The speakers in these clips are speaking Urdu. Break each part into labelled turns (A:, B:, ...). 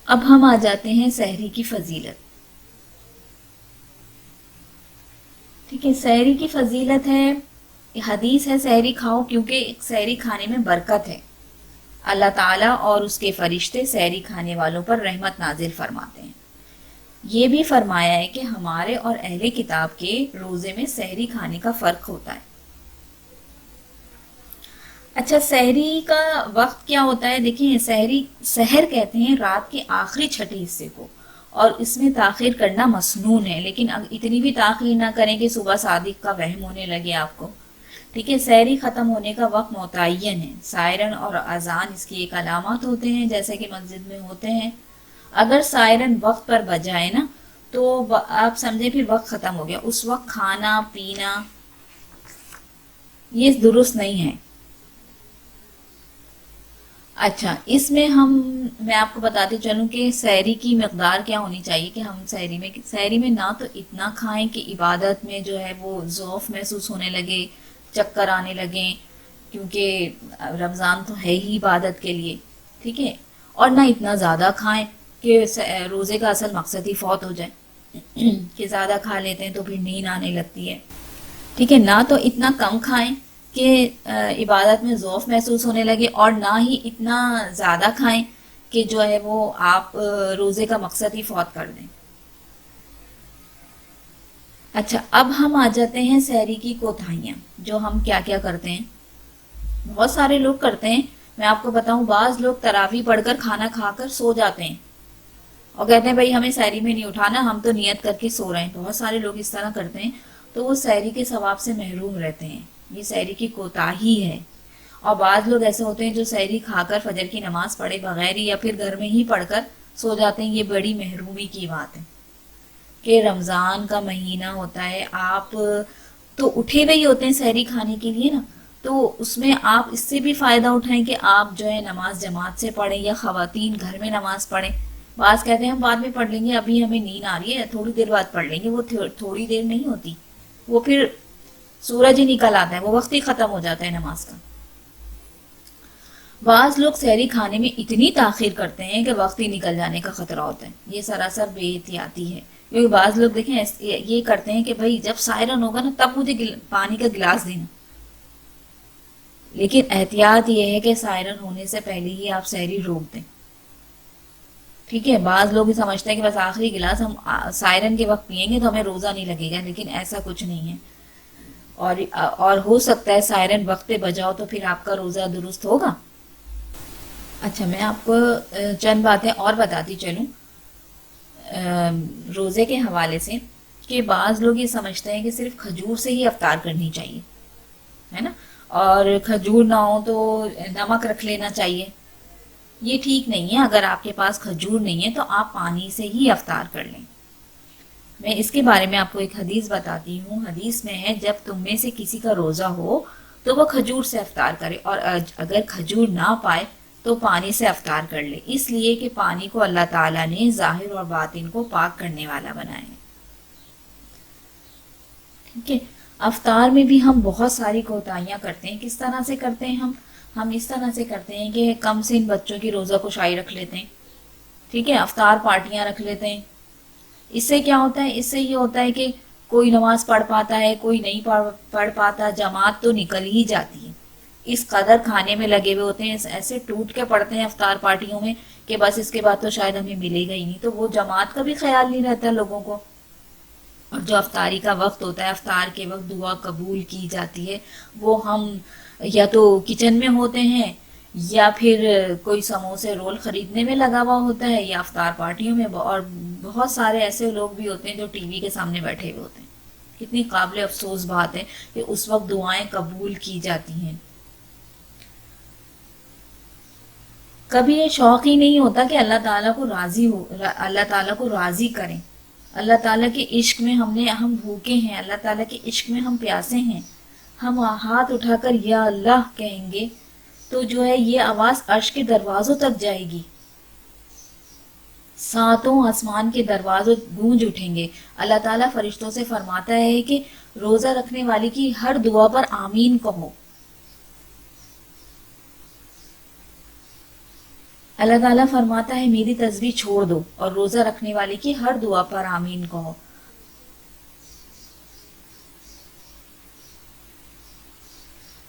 A: اب ہم آ جاتے ہیں سحری کی فضیلت. ٹھیک ہے، سحری کی فضیلت ہے، حدیث ہے سحری کھاؤ کیونکہ سحری کھانے میں برکت ہے. اللہ تعالیٰ اور اس کے فرشتے سحری کھانے والوں پر رحمت نازل فرماتے ہیں. یہ بھی فرمایا ہے کہ ہمارے اور اہل کتاب کے روزے میں سحری کھانے کا فرق ہوتا ہے. اچھا، سحری کا وقت کیا ہوتا ہے؟ دیکھیں، سحر کہتے ہیں رات کے آخری چھٹے حصے کو، اور اس میں تاخیر کرنا مسنون ہے، لیکن اتنی بھی تاخیر نہ کریں کہ صبح صادق کا وہم ہونے لگے آپ کو. ٹھیک ہے، سحری ختم ہونے کا وقت متعین ہے. سائرن اور اذان اس کی ایک علامات ہوتے ہیں جیسے کہ مسجد میں ہوتے ہیں. اگر سائرن وقت پر بجائے نا تو آپ سمجھیں پھر وقت ختم ہو گیا، اس وقت کھانا پینا یہ درست نہیں ہے. اچھا، اس میں میں آپ کو بتاتی چلوں کہ سحری کی مقدار کیا ہونی چاہیے کہ ہم سحری میں نہ تو اتنا کھائیں کہ عبادت میں جو ہے وہ ذوف محسوس ہونے لگے، چکر آنے لگیں، کیونکہ رمضان تو ہے ہی عبادت کے لیے. ٹھیک ہے، اور نہ اتنا زیادہ کھائیں کہ روزے کا اصل مقصد ہی فوت ہو جائے کہ زیادہ کھا لیتے ہیں تو پھر نیند آنے لگتی ہے. ٹھیک ہے، نہ تو اتنا کم کھائیں کہ عبادت میں ذوف محسوس ہونے لگے، اور نہ ہی اتنا زیادہ کھائیں کہ جو ہے وہ آپ روزے کا مقصد ہی فوت کر دیں. اچھا، اب ہم آ جاتے ہیں سحری کی کوتاہیاں، جو ہم کیا کیا کرتے ہیں. بہت سارے لوگ کرتے ہیں. میں آپ کو بتاؤں، بعض لوگ تراویح پڑھ کر کھانا کھا کر سو جاتے ہیں اور کہتے ہیں بھائی ہمیں سحری میں نہیں اٹھانا، ہم تو نیت کر کے سو رہے ہیں. بہت سارے لوگ اس طرح کرتے ہیں تو وہ سحری کے ثواب سے محروم رہتے ہیں. یہ سحری کی کوتاہی ہے. اور بعض لوگ ایسے ہوتے ہیں جو سحری کھا کر فجر کی نماز پڑھے بغیر یا پھر گھر میں ہی پڑھ کر سو جاتے ہیں. یہ بڑی محرومی کی بات ہے کہ رمضان کا مہینہ ہوتا ہے، آپ تو اٹھے ہوئے ہی ہوتے ہیں سحری کھانے کے لیے نا، تو اس میں آپ اس سے بھی فائدہ اٹھائیں کہ آپ جو ہے نماز جماعت سے پڑھیں، یا خواتین گھر میں نماز پڑھیں. بعض کہتے ہیں ہم بعد میں پڑھ لیں گے، ابھی ہمیں نیند آ رہی ہے، تھوڑی دیر بعد پڑھ لیں گے. وہ تھوڑی دیر نہیں ہوتی، وہ پھر سورج ہی نکل آتا ہے، وہ وقت ہی ختم ہو جاتا ہے نماز کا. بعض لوگ سحری کھانے میں اتنی تاخیر کرتے ہیں کہ وقت ہی نکل جانے کا خطرہ ہوتا ہے. یہ سراسر بے احتیاطی ہے، کیونکہ بعض لوگ دیکھیں یہ کرتے ہیں کہ بھائی جب سائرن ہوگا نا تب مجھے پانی کا گلاس دینا. لیکن احتیاط یہ ہے کہ سائرن ہونے سے پہلے ہی آپ سحری روک دیں. ٹھیک ہے، بعض لوگ سمجھتے ہیں کہ بس آخری گلاس ہم سائرن کے وقت پئیں گے تو ہمیں روزہ نہیں لگے گا، لیکن ایسا کچھ نہیں ہے. اور ہو سکتا ہے سائرن وقت پہ بجاؤ تو پھر آپ کا روزہ درست ہوگا. اچھا، میں آپ کو چند باتیں اور بتاتی چلوں روزے کے حوالے سے، کہ بعض لوگ یہ سمجھتے ہیں کہ صرف کھجور سے ہی افطار کرنی چاہیے، ہے نا، اور کھجور نہ ہو تو نمک رکھ لینا چاہیے. یہ ٹھیک نہیں ہے. اگر آپ کے پاس کھجور نہیں ہے تو آپ پانی سے ہی افطار کر لیں. میں اس کے بارے میں آپ کو ایک حدیث بتاتی ہوں. حدیث میں ہے جب تم میں سے کسی کا روزہ ہو تو وہ کھجور سے افطار کرے، اور اگر کھجور نہ پائے تو پانی سے افطار کر لے، اس لیے کہ پانی کو اللہ تعالیٰ نے ظاہر اور باطن کو پاک کرنے والا بنایا ہے. ٹھیک ہے، افطار میں بھی ہم بہت ساری کوتاہیاں کرتے ہیں. کس طرح سے کرتے ہیں ہم اس طرح سے کرتے ہیں کہ کم سن بچوں کی روزہ کشائی رکھ لیتے ہیں. ٹھیک ہے، افطار پارٹیاں رکھ لیتے ہیں. اس سے کیا ہوتا ہے؟ اس سے یہ ہوتا ہے کہ کوئی نماز پڑھ پاتا ہے، کوئی نہیں پڑھ پاتا، جماعت تو نکل ہی جاتی ہے. اس قدر کھانے میں لگے ہوئے ہوتے ہیں، ایسے ٹوٹ کے پڑتے ہیں افطار پارٹیوں میں کہ بس اس کے بعد تو شاید ہمیں ملے گا ہی نہیں. تو وہ جماعت کا بھی خیال نہیں رہتا لوگوں کو. اور جو افطاری کا وقت ہوتا ہے، افطار کے وقت دعا قبول کی جاتی ہے، وہ ہم یا تو کچن میں ہوتے ہیں یا پھر کوئی سموسے رول خریدنے میں لگا ہوا ہوتا ہے، یا افطار پارٹیوں میں. اور بہت سارے ایسے لوگ بھی ہوتے ہیں جو ٹی وی کے سامنے بیٹھے ہوئے ہوتے ہیں. کتنی قابل افسوس بات ہے کہ اس وقت دعائیں قبول کی جاتی ہیں. کبھی یہ شوق ہی نہیں ہوتا کہ اللہ تعالیٰ کو راضی کریں. اللہ تعالیٰ کے عشق میں ہم بھوکے ہیں، اللہ تعالیٰ کے عشق میں ہم پیاسے ہیں. ہم ہاتھ اٹھا کر یا اللہ کہیں گے تو جو ہے یہ آواز عرش کے دروازوں تک جائے گی، ساتوں آسمان کے دروازے گونج اٹھیں گے. اللہ تعالیٰ فرشتوں سے فرماتا ہے کہ روزہ رکھنے والے کی ہر دعا پر آمین کہو. اللہ تعالیٰ فرماتا ہے میری تسبیح چھوڑ دو اور روزہ رکھنے والے کی ہر دعا پر آمین کہو.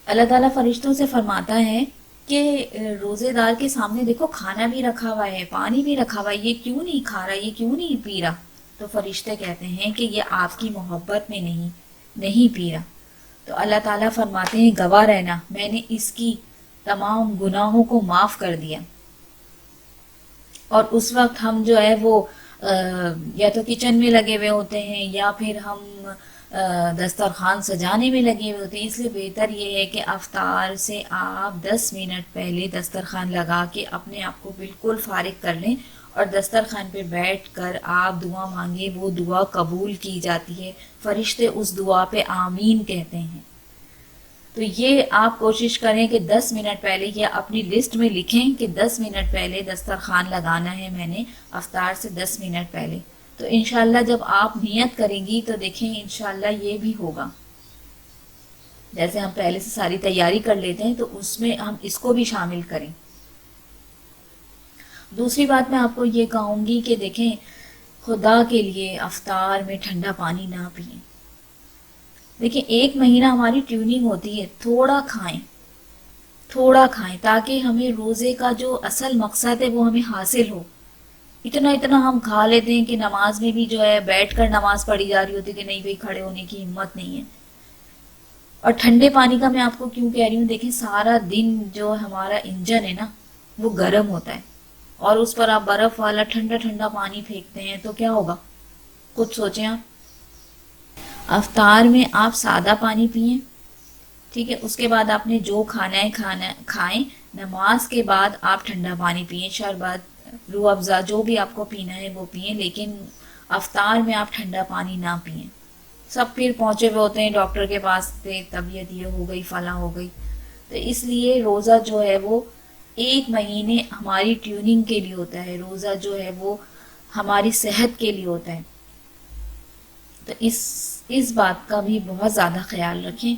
A: اللہ تعالیٰ فرشتوں سے فرماتا ہے کہ روزے دار کے سامنے دیکھو کھانا بھی رکھا ہوا ہے، پانی بھی رکھا ہوا ہے، یہ کیوں نہیں کھا رہا، یہ کیوں نہیں پی رہا؟ تو فرشتے کہتے ہیں کہ یہ آپ کی محبت میں نہیں پی رہا. تو اللہ تعالیٰ فرماتے ہیں گواہ رہنا، میں نے اس کی تمام گناہوں کو معاف کر دیا. اور اس وقت ہم جو ہے وہ یا تو کچن میں لگے ہوئے ہوتے ہیں یا پھر ہم دسترخوان سجانے میں لگے ہوئے ہوتے ہیں. اس لیے بہتر یہ ہے کہ افطار سے آپ 10 منٹ پہلے دسترخوان لگا کے اپنے آپ کو بالکل فارغ کر لیں اور دسترخوان پہ بیٹھ کر آپ دعا مانگیں. وہ دعا قبول کی جاتی ہے، فرشتے اس دعا پہ آمین کہتے ہیں. تو یہ آپ کوشش کریں کہ 10 منٹ پہلے یا اپنی لسٹ میں لکھیں کہ 10 منٹ پہلے دسترخوان لگانا ہے میں نے، افطار سے 10 منٹ پہلے. تو انشاءاللہ جب آپ نیت کریں گی تو دیکھیں انشاءاللہ یہ بھی ہوگا. جیسے ہم پہلے سے ساری تیاری کر لیتے ہیں تو اس میں ہم اس کو بھی شامل کریں. دوسری بات میں آپ کو یہ کہوں گی کہ دیکھیں خدا کے لیے افطار میں ٹھنڈا پانی نہ پئیں. دیکھیں 1 مہینہ ہماری ٹیوننگ ہوتی ہے، تھوڑا کھائیں تاکہ ہمیں روزے کا جو اصل مقصد ہے وہ ہمیں حاصل ہو. اتنا ہم کھا لیتے ہیں کہ نماز میں بھی جو ہے بیٹھ کر نماز پڑھی جا رہی ہوتی کہ نہیں بھئی کھڑے ہونے کی ہمت نہیں ہے. اور ٹھنڈے پانی کا میں آپ کو کیوں کہہ رہی ہوں، دیکھیں سارا دن جو ہمارا انجن ہے نا وہ گرم ہوتا ہے اور اس پر آپ برف والا ٹھنڈا پانی پھینکتے ہیں تو کیا ہوگا؟ کچھ سوچیں آپ. افطار میں آپ سادہ پانی پئیں، ٹھیک ہے، اس کے بعد آپ نے جو کھانا ہے کھائیں. نماز کے بعد آپ ٹھنڈا پانی پئیں، شربت، روح افزا، جو بھی آپ کو پینا ہے وہ پئیں، لیکن افطار میں آپ ٹھنڈا پانی نہ پئیں. سب پھر پہنچے ہوئے ہوتے ہیں ڈاکٹر کے پاس سے، طبیعت یہ ہو گئی فلاں ہو گئی. تو اس لیے روزہ جو ہے وہ 1 مہینے ہماری ٹیوننگ کے لیے ہوتا ہے. روزہ جو ہے وہ ہماری صحت کے لیے ہوتا ہے. تو اس بات کا بھی بہت زیادہ خیال رکھیں.